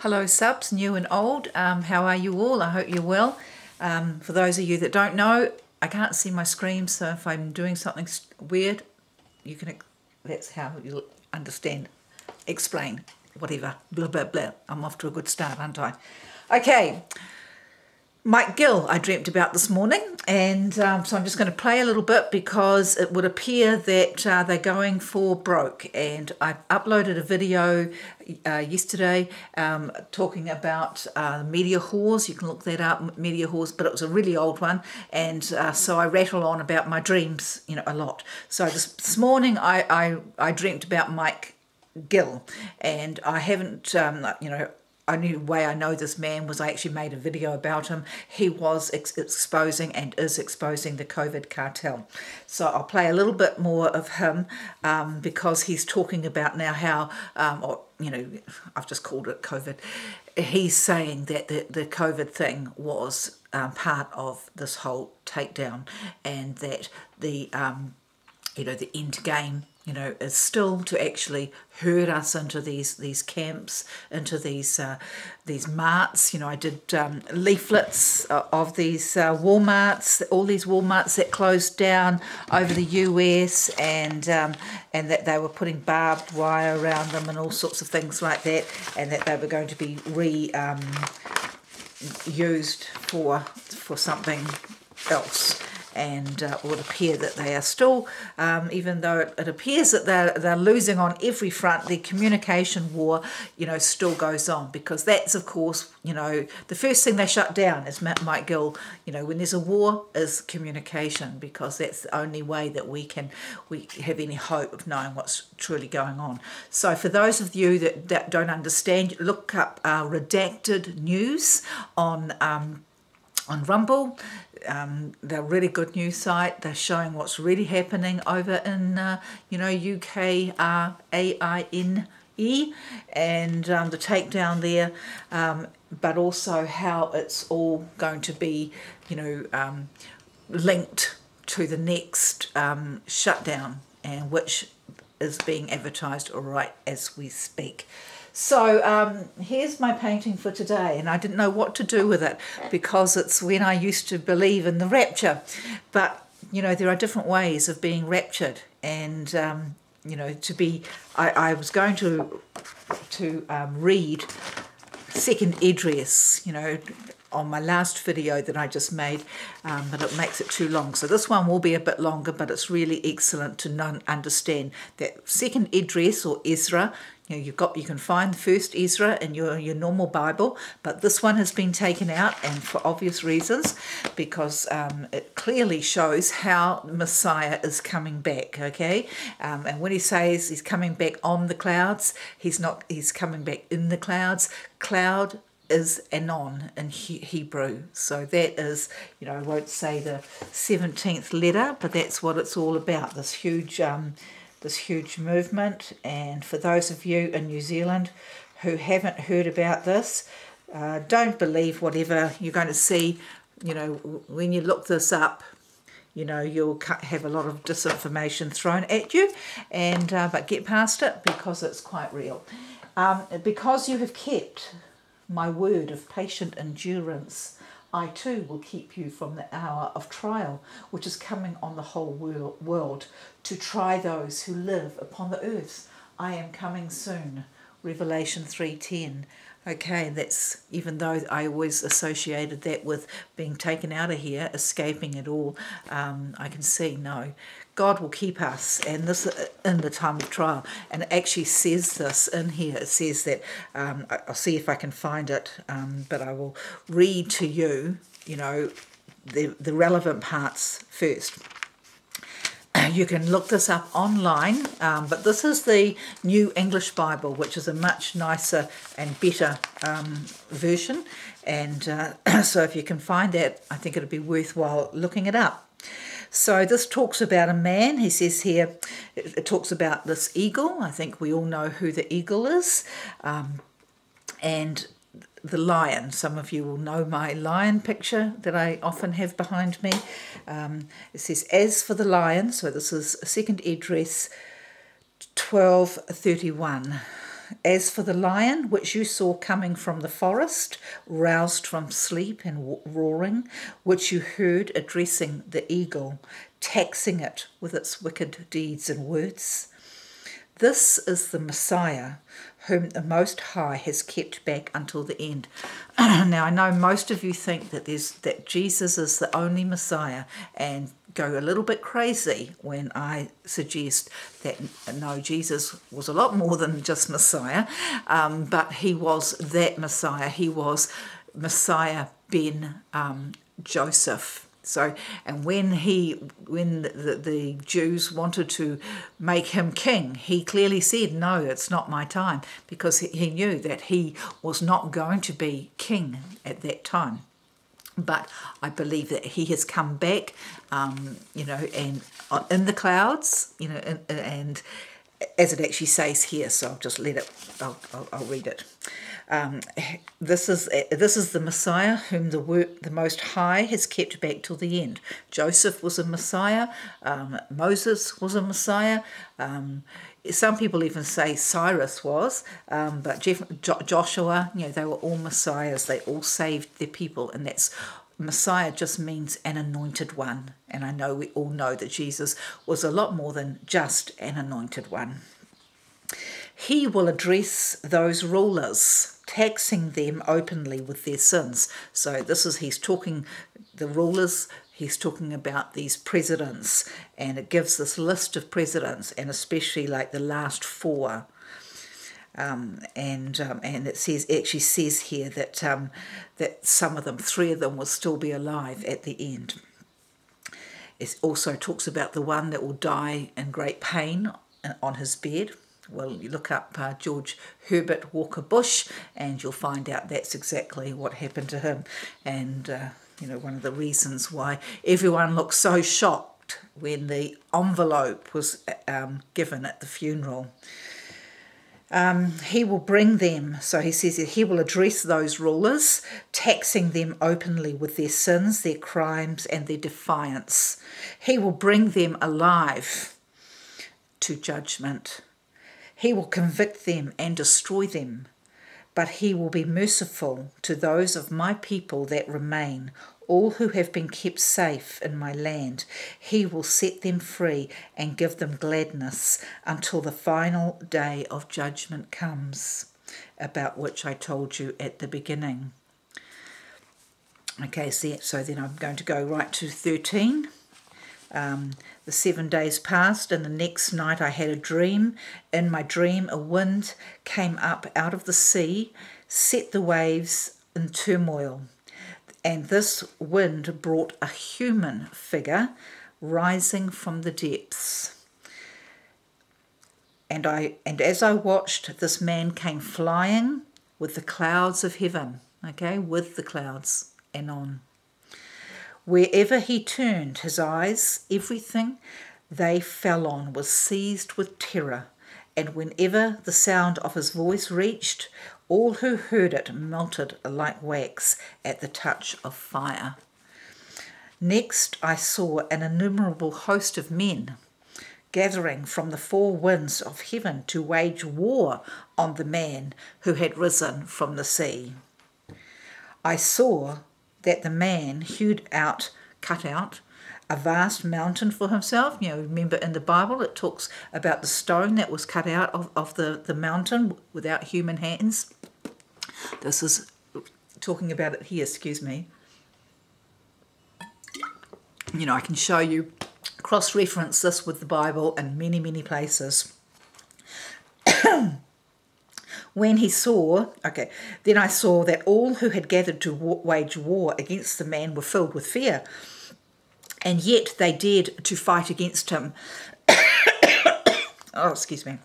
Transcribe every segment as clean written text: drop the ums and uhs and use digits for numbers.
Hello subs, new and old. How are you all? I hope you're well. For those of you that don't know, I can't see my screen, so if I'm doing something weird, you can. That's how you'll understand. Explain, whatever. Blah blah blah. I'm off to a good start, aren't I? Okay. Mike Gill I dreamt about this morning, and so I'm just going to play a little bit because it would appear that they're going for broke, and I uploaded a video yesterday talking about media whores. You can look that up, media whores, but it was a really old one, and so I rattle on about my dreams, a lot. So this morning I dreamt about Mike Gill, and I haven't, only way I know this man was I actually made a video about him. He was exposing and is exposing the COVID cartel. So I'll play a little bit more of him because he's talking about now how, I've just called it COVID. He's saying that the COVID thing was part of this whole takedown, and that the end game, is still to actually herd us into these camps, into these marts. I did leaflets of these Walmarts, all these Walmarts that closed down over the US, and that they were putting barbed wire around them and all sorts of things like that, and that they were going to be used for something else. And it would appear that they are still, even though it appears that they're losing on every front, the communication war, still goes on, because that's, of course, the first thing they shut down, as Mike Gill, when there's a war, is communication, because that's the only way that we have any hope of knowing what's truly going on. So for those of you that don't understand, look up Redacted News on Rumble. They're a really good news site. They're showing what's really happening over in UKRAINE, and the takedown there, but also how it's all going to be linked to the next shutdown, and which is being advertised right as we speak. So here's my painting for today, and I didn't know what to do with it because it's when I used to believe in the rapture. But, there are different ways of being raptured, and, I was going to read 2nd Esdras, on my last video that I just made, but it makes it too long. So this one will be a bit longer, but it's really excellent to understand that 2nd Esdras, or Ezra, you can find the 1st Ezra in your normal Bible, but this one has been taken out, and for obvious reasons, because it clearly shows how Messiah is coming back, okay? And when he says he's coming back on the clouds, he's coming back in the clouds. Cloud is anon in Hebrew, so that is, I won't say the 17th letter, but that's what it's all about, this huge movement. And for those of you in New Zealand who haven't heard about this, don't believe whatever you're going to see. When you look this up, you'll have a lot of disinformation thrown at you, and but get past it, because it's quite real. Because you have kept my word of patient endurance, I too will keep you from the hour of trial, which is coming on the whole world, to try those who live upon the earth. I am coming soon. Revelation 3:10. Okay, that's, even though I always associated that with being taken out of here, escaping it all, I can see, no, God will keep us, and this in the time of trial. And it actually says this in here. It says that, I'll see if I can find it, but I will read to you, the relevant parts first. You can look this up online, but this is the New English Bible, which is a much nicer and better version. And so if you can find that, I think it'd be worthwhile looking it up. So this talks about a man. He says here, it talks about this eagle. I think we all know who the eagle is. And the lion. Some of you will know my lion picture that I often have behind me. It says, as for the lion, so this is 2nd Esdras 12:31. As for the lion, which you saw coming from the forest, roused from sleep and roaring, which you heard addressing the eagle, taxing it with its wicked deeds and words, this is the Messiah, whom the Most High has kept back until the end. Now, I know most of you think that Jesus is the only Messiah, and go a little bit crazy when I suggest that no, Jesus was a lot more than just Messiah, but he was that Messiah. He was Messiah ben Joseph. So, and when the Jews wanted to make him king, he clearly said, no, it's not my time, because he knew that he was not going to be king at that time. But I believe that he has come back, and in the clouds, and as it actually says here. So I'll just I'll read it. This is the Messiah whom the Most High has kept back till the end. Joseph was a Messiah. Moses was a Messiah. Some people even say Cyrus was, but Joshua, they were all Messiahs. They all saved their people, and that's Messiah just means an anointed one. And I know we all know that Jesus was a lot more than just an anointed one. He will address those rulers, taxing them openly with their sins. So he's talking, the rulers, he's talking about these presidents, and it gives this list of presidents, and especially like the last four. And it actually says here that some of them, 3 of them, will still be alive at the end. It also talks about the one that will die in great pain on his bed. Well, you look up George Herbert Walker Bush, and you'll find out that's exactly what happened to him. And one of the reasons why everyone looked so shocked when the envelope was given at the funeral. He will bring them, so he says that he will address those rulers, taxing them openly with their sins, their crimes, and their defiance. He will bring them alive to judgment. He will convict them and destroy them, but he will be merciful to those of my people that remain, all who have been kept safe in my land. He will set them free and give them gladness until the final day of judgment comes, about which I told you at the beginning. Okay, so then I'm going to go right to 13. The 7 days passed, and the next night I had a dream. In my dream, a wind came up out of the sea, set the waves in turmoil. And this wind brought a human figure rising from the depths. And as I watched, this man came flying with the clouds of heaven, with the clouds and on. Wherever he turned his eyes, everything they fell on was seized with terror, and whenever the sound of his voice reached, all who heard it melted like wax at the touch of fire. Next I saw an innumerable host of men gathering from the 4 winds of heaven to wage war on the man who had risen from the sea. I saw that the man cut out a vast mountain for himself. Remember in the Bible it talks about the stone that was cut out of the mountain without human hands. This is talking about it here, excuse me. I can show you, cross-reference this with the Bible in many, many places. Then I saw that all who had gathered to wage war against the man were filled with fear, and yet they dared to fight against him. Oh, excuse me.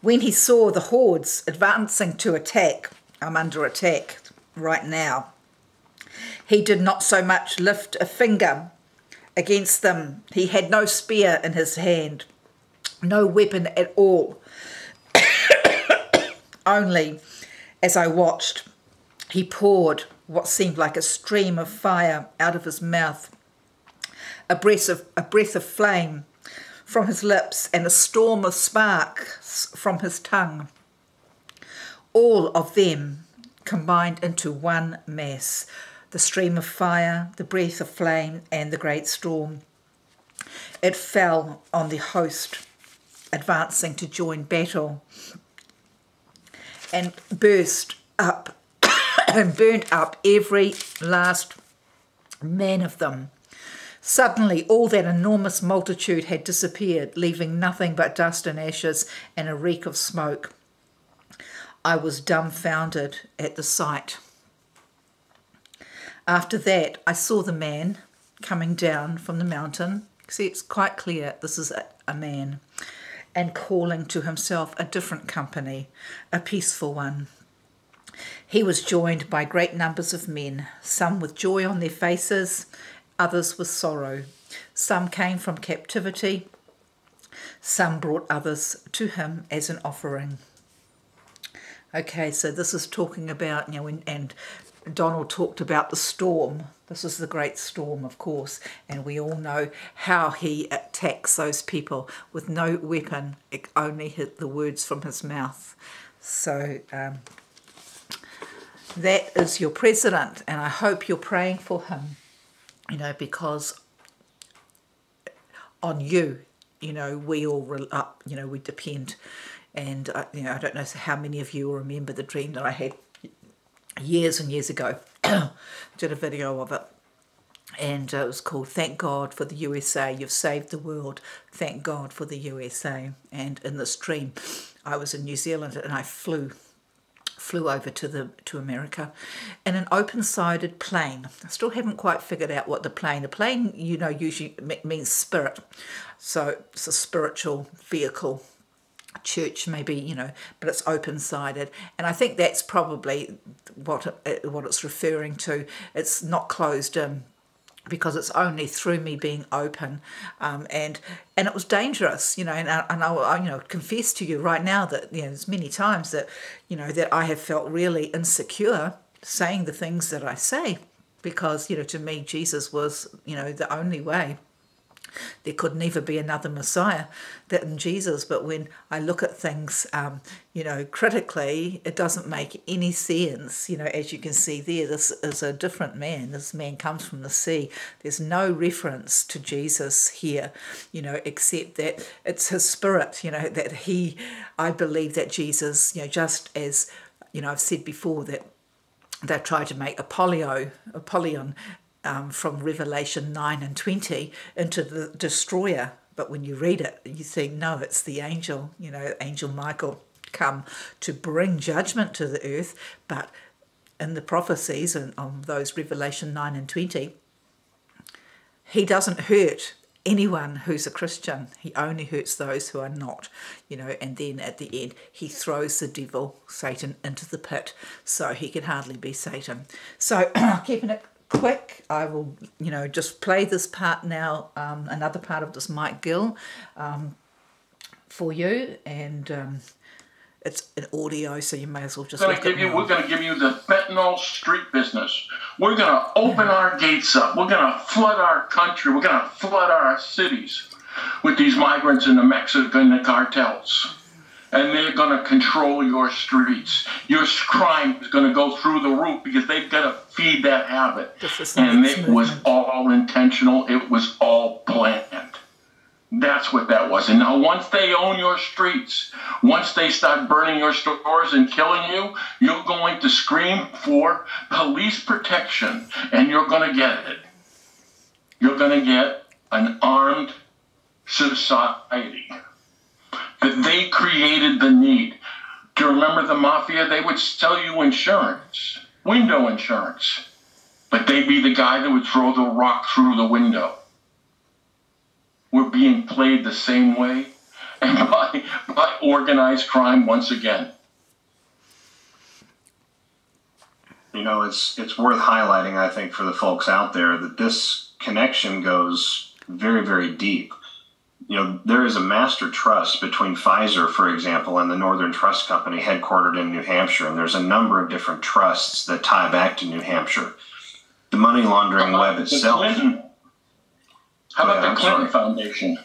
When he saw the hordes advancing to attack, I'm under attack right now, he did not so much lift a finger against them. He had no spear in his hand, no weapon at all. Only, as I watched, he poured what seemed like a stream of fire out of his mouth, a breath of flame from his lips, and a storm of sparks from his tongue. all of them combined into one mass, the stream of fire, the breath of flame, and the great storm. It fell on the host advancing to join battle and burst up and burnt up every last man of them. Suddenly all that enormous multitude had disappeared, leaving nothing but dust and ashes and a reek of smoke. I was dumbfounded at the sight. After that, I saw the man coming down from the mountain. See, it's quite clear this is a man, and calling to himself a different company, a peaceful one. He was joined by great numbers of men, some with joy on their faces, others with sorrow. Some came from captivity, some brought others to him as an offering. Okay, so this is talking about, and Donald talked about the storm. This is the great storm, of course, and we all know how he attacks those people with no weapon. It only hit the words from his mouth. So that is your president, and I hope you're praying for him, because on you, we all, we depend. And, I don't know how many of you will remember the dream that I had years and years ago. Did a video of it, and it was called "Thank God for the USA. You've saved the world. Thank God for the USA." And in this dream, I was in New Zealand, and I flew over to America in an open-sided plane. I still haven't quite figured out what the plane usually means spirit, so it's a spiritual vehicle. Church maybe, but it's open-sided, and I think that's probably what it's referring to. It's not closed in because it's only through me being open, and it was dangerous, and I confess to you right now that there's many times that that I have felt really insecure saying the things that I say, because to me Jesus was the only way. There could never be another Messiah than Jesus. But when I look at things, critically, it doesn't make any sense. As you can see there, this is a different man. This man comes from the sea. There's no reference to Jesus here, except that it's his spirit, that I believe that Jesus, just as, I've said before that they've tried to make Apollyon, from Revelation 9 and 20 into the destroyer. But when you read it, you think, no, it's the angel, Angel Michael come to bring judgment to the earth. But in the prophecies and on those Revelation 9 and 20, he doesn't hurt anyone who's a Christian. He only hurts those who are not, and then at the end, he throws the devil, Satan, into the pit, so he can hardly be Satan. So keeping it quick, I will, just play this part now, another part of this Mike Gill for you, and it's an audio, so you may as well just we're going to give you the fentanyl street business. We're going to open our gates up. We're going to flood our country. We're going to flood our cities with these migrants and the Mexican cartels. And they're going to control your streets. Your crime is going to go through the roof because they've got to feed that habit. And it was all intentional. It was all planned. That's what that was. And now once they own your streets, once they start burning your stores and killing you, you're going to scream for police protection. And you're going to get it. You're going to get an armed society. That they created the need. Do you remember the mafia? They would sell you insurance, window insurance, but they'd be the guy that would throw the rock through the window. We're being played the same way, and by organized crime once again. It's worth highlighting, I think, for the folks out there that this connection goes very, very deep. There is a master trust between Pfizer, for example, and the Northern Trust Company headquartered in New Hampshire. And there's a number of different trusts that tie back to New Hampshire. The money laundering web itself. How about the Clinton Foundation?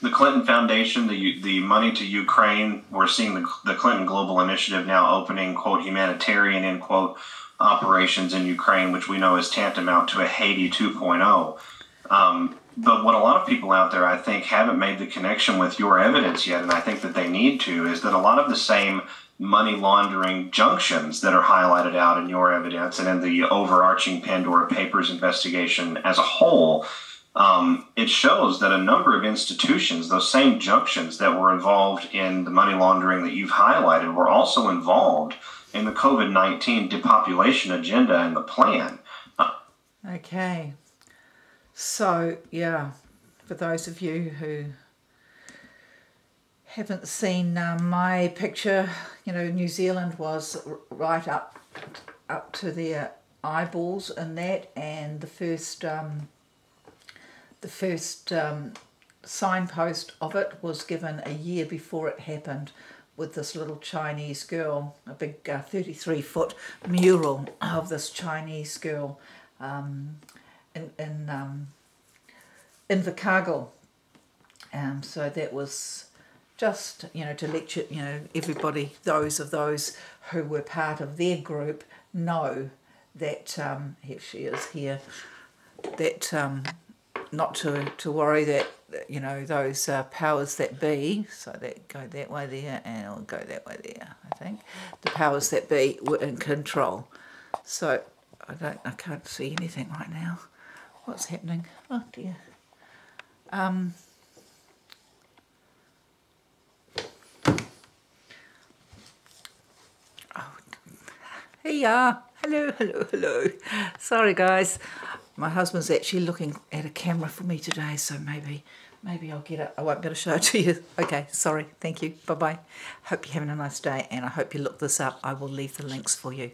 the Clinton Foundation, the money to Ukraine. We're seeing the Clinton Global Initiative now opening, quote, humanitarian, end quote, operations in Ukraine, which we know is tantamount to a Haiti 2.0. But what a lot of people out there, I think, haven't made the connection with your evidence yet, and I think that they need to, is that a lot of the same money laundering junctions that are highlighted out in your evidence and in the overarching Pandora Papers investigation as a whole, it shows that a number of institutions, those same junctions that were involved in the money laundering that you've highlighted, were also involved in the COVID-19 depopulation agenda and the plan. Okay. So, yeah, for those of you who haven't seen my picture, you know, New Zealand was right up to their eyeballs in that, and the first signpost of it was given a year before it happened, with this little Chinese girl, a big 33-foot mural of this Chinese girl in Invercargill. So that was just, you know, to lecture, you know, everybody, those who were part of their group know that, here she is here, that not to worry that, you know, those powers that be, so that go that way there and it'll go that way there, I think, the powers that be were in control. So I can't see anything right now. What's happening? Oh dear. Here you are. Hello. Sorry guys. My husband's actually looking at a camera for me today, so maybe I'll get it. I won't be able to show it to you. Okay, sorry. Thank you. Bye-bye. Hope you're having a nice day, and I hope you look this up. I will leave the links for you.